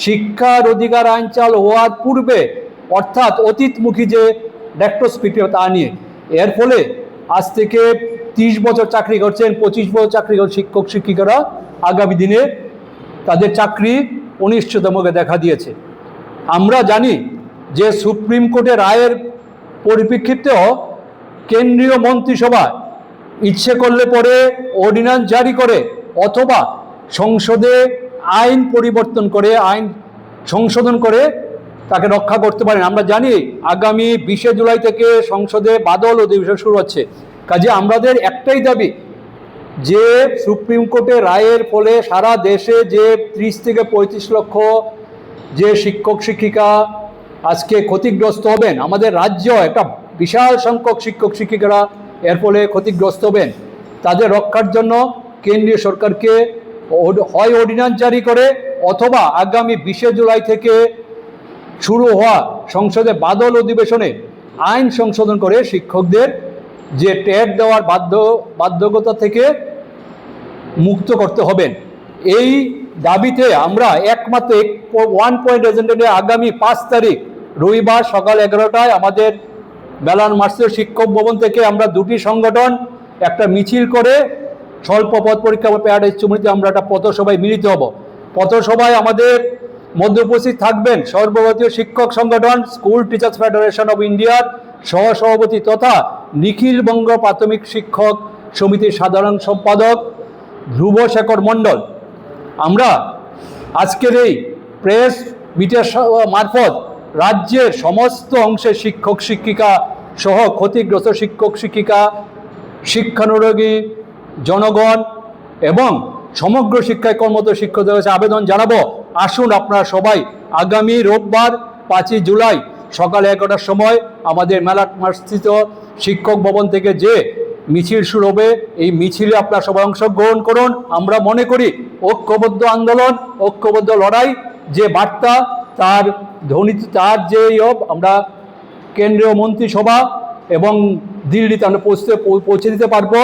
শিক্ষার অধিকার আইন চালু হওয়ার পূর্বে, অর্থাৎ অতীতমুখী যে ডেক্টোস্পিটি তা নিয়ে। এর ফলে আজ থেকে 30 বছর চাকরি করছেন, 25 বছর চাকরি করছেন শিক্ষক শিক্ষিকারা, আগামী দিনে তাদের চাকরি অনিশ্চয়তার মুখে দেখা দিয়েছে। আমরা জানি যে সুপ্রিম কোর্টের রায়ের পরিপ্রেক্ষিতেও কেন্দ্রীয় মন্ত্রিসভা ইচ্ছে করলে পরে অর্ডিন্যান্স জারি করে অথবা সংসদে আইন পরিবর্তন করে, আইন সংশোধন করে তাকে রক্ষা করতে পারেন। আমরা জানি আগামী 20 জুলাই থেকে সংসদে বাদল অধিবেশন শুরু হচ্ছে। কাজে আমাদের একটাই দাবি যে সুপ্রিম কোর্টের রায়ের ফলে সারা দেশে যে 30 থেকে 35 লক্ষ যে শিক্ষক শিক্ষিকা আজকে ক্ষতিগ্রস্ত হবেন, আমাদের রাজ্য একটা বিশাল সংখ্যক শিক্ষক শিক্ষিকারা এর ফলে ক্ষতিগ্রস্ত হবেন, তাদের রক্ষার জন্য কেন্দ্রীয় সরকারকে হয় অর্ডিন্যান্স জারি করে অথবা আগামী 20 জুলাই থেকে শুরু হওয়া সংসদে বাদল অধিবেশনে আইন সংশোধন করে শিক্ষকদের যে ট্যাগ দেওয়ার বাধ্যকতা থেকে মুক্ত করতে হবেন। এই দাবিতে আমরা একমাত্র ওয়ান পয়েন্ট এজেন্ডা নিয়ে আগামী 5 তারিখ রবিবার সকাল 11টায় আমাদের বেলান মার্সের শিক্ষক ভবন থেকে আমরা দুটি সংগঠন একটা মিছিল করে স্বল্প পদ পরীক্ষা প্যারাডাইস চুমুরিতে আমরা একটা পথসভায় মিলিত হব। পথসভায় আমাদের মধ্যে উপস্থিত থাকবেন সর্বভারতীয় শিক্ষক সংগঠন স্কুল টিচার্স ফেডারেশন অব ইন্ডিয়ার সহসভাপতি তথা নিখিল বঙ্গ প্রাথমিক শিক্ষক সমিতির সাধারণ সম্পাদক ধ্রুব শেখর মণ্ডল। আমরা আজকের এই প্রেস মিটের মারফত রাজ্যের সমস্ত অংশের শিক্ষক শিক্ষিকা সহ ক্ষতিগ্রস্ত শিক্ষক শিক্ষিকা, শিক্ষানুরাগী জনগণ এবং সমগ্র শিক্ষায় কর্মরত শিক্ষকদের কাছে আবেদন জানাবো, আসুন আপনারা সবাই আগামী রোববার 5 জুলাই সকাল 11টার সময় আমাদের মেলাটমার্স্থিত শিক্ষক ভবন থেকে যে মিছিল শুরু হবে, এই মিছিলে আপনারা সবাই অংশগ্রহণ করুন। আমরা মনে করি ঐক্যবদ্ধ আন্দোলন, ঐক্যবদ্ধ লড়াই যে বার্তা তার ধ্বনি, তার যে আমরা কেন্দ্রীয় মন্ত্রিসভা এবং দিল্লিতে আমরা পৌঁছে দিতে পারবো।